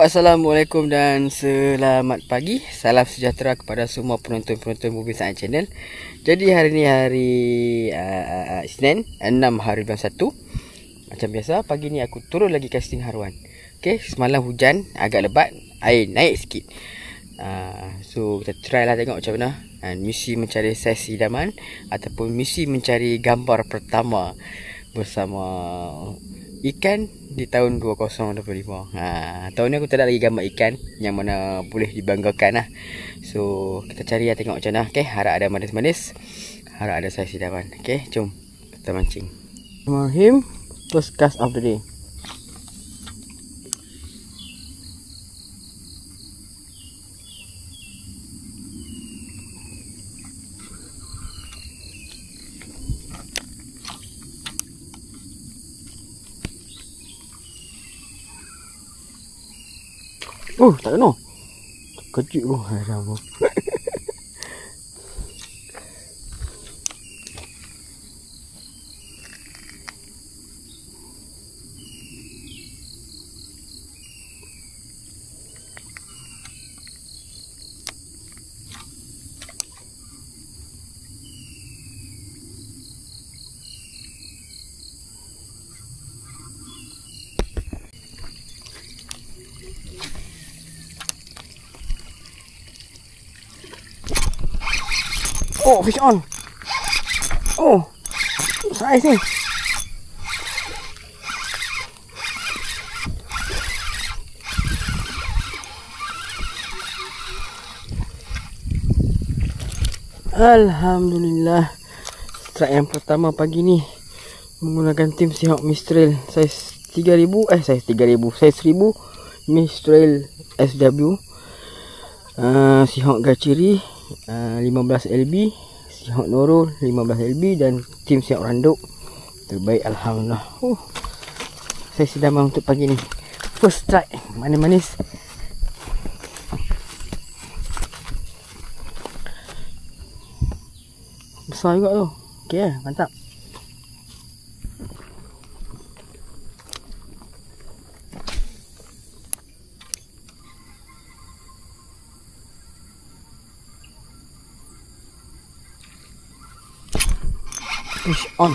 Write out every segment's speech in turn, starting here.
Assalamualaikum dan selamat pagi. Salam sejahtera kepada semua penonton-penonton Movie Science Channel. Jadi hari ni hari Isnin 6 hari bulan 1. Macam biasa pagi ni aku turun lagi casting haruan. Okey, semalam hujan agak lebat, air naik sikit. So kita try lah tengok macam mana. Misi mencari saiz idaman ataupun misi mencari gambar pertama bersama ikan di tahun 2025. Tahun ni aku tak ada lagi gambar ikan yang mana boleh dibanggakan lah. So kita cari lah tengok macam mana. Okay, harap ada manis-manis, harap ada saiz idaman. Okay, jom kita mancing. Bismillahirrahmanirrahim. First cast of the day. Oh, tak kena. Kecil tu. Alamak. Oh, fish on. Oh, saiz ni. Alhamdulillah. Strike yang pertama pagi ni menggunakan tim Seahawk Mistral saiz 3000, saiz 1000 Mistral SW. Seahawk Gachiri 15 LB, Seahawk Nurul 15 LB dan tim Seahawk Randuk. Terbaik, alhamdulillah. Saya sedang untuk pagi ni. First strike, manis-manis. Besar juga tu. Okey lah, mantap. Fish on.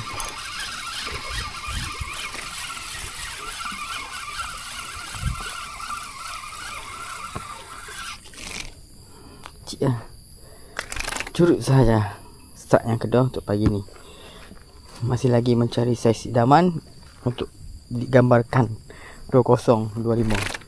Curut sahaja. Start yang kedua untuk pagi ni. Masih lagi mencari saiz idaman untuk digambarkan 2025.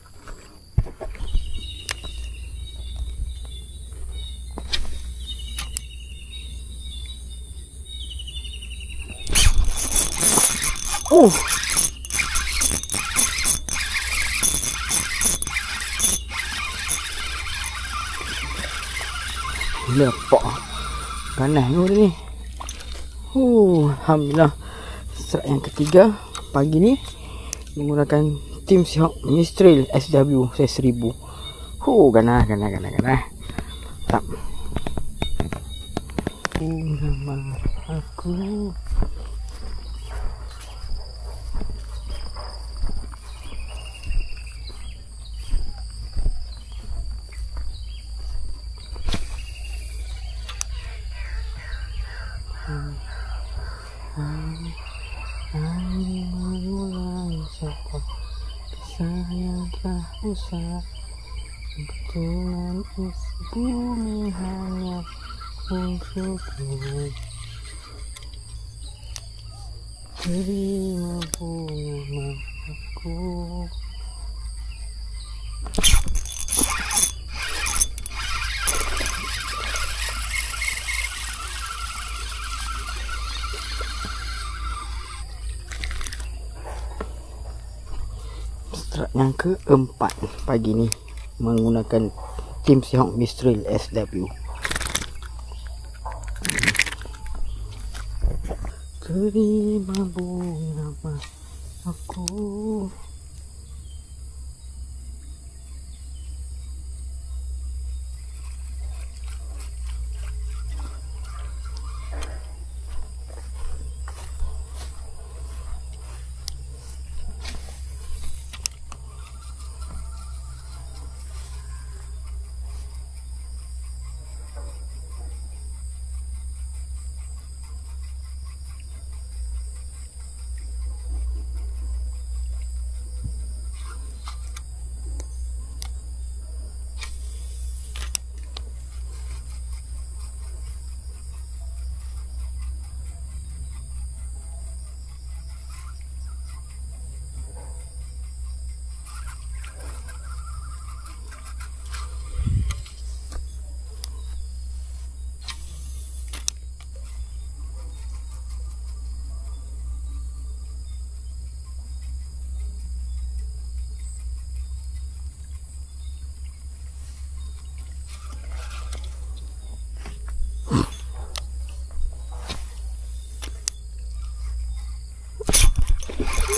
Lepak ganas ni. Alhamdulillah. Strike yang ketiga pagi ni menggunakan tim Seahawk Mistral SW saiz 1000. Ganas. Tak. Nama aku. Sayang telah usah, kebetulan isi bumi hanya untukmu. Terima bunga aku. Strike yang keempat pagi ni menggunakan tim Seahawk Mistral SW. Terima bunga aku.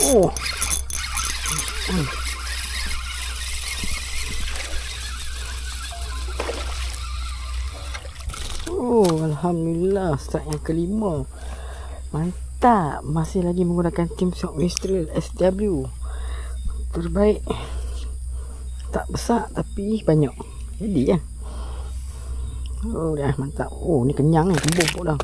Oh. Oh, alhamdulillah, strike yang kelima. Mantap. Masih lagi menggunakan Team Shock Mistral SW. Terbaik. Tak besar tapi banyak. Jadi ya. Oh dah mantap. Oh ni kenyang ni, kembung pun dah.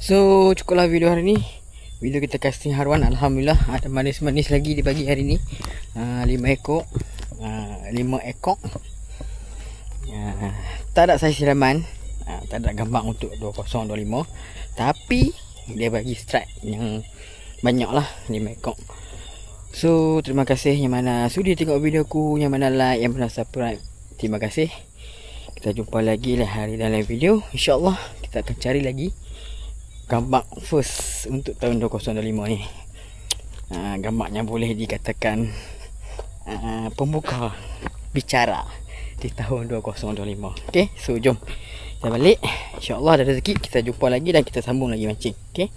So cukuplah video hari ni. Video kita casting haruan, alhamdulillah ada manis-manis lagi di pagi hari ni. 5 ekor. 5 ekor. Tak ada saiz siraman, tak ada gambar untuk 2025, tapi dia bagi strike yang banyak lah, 5 ekor. So terima kasih yang mana sudi tengok video aku, yang mana like, yang mana subscribe. Terima kasih. Kita jumpa lagi lah hari dalam video. InsyaAllah kita akan cari lagi gambar first untuk tahun 2025 ni. Gambarnya boleh dikatakan pembuka bicara di tahun 2025. Okay, so jom kita balik. InsyaAllah ada rezeki kita jumpa lagi dan kita sambung lagi mancing. Okay.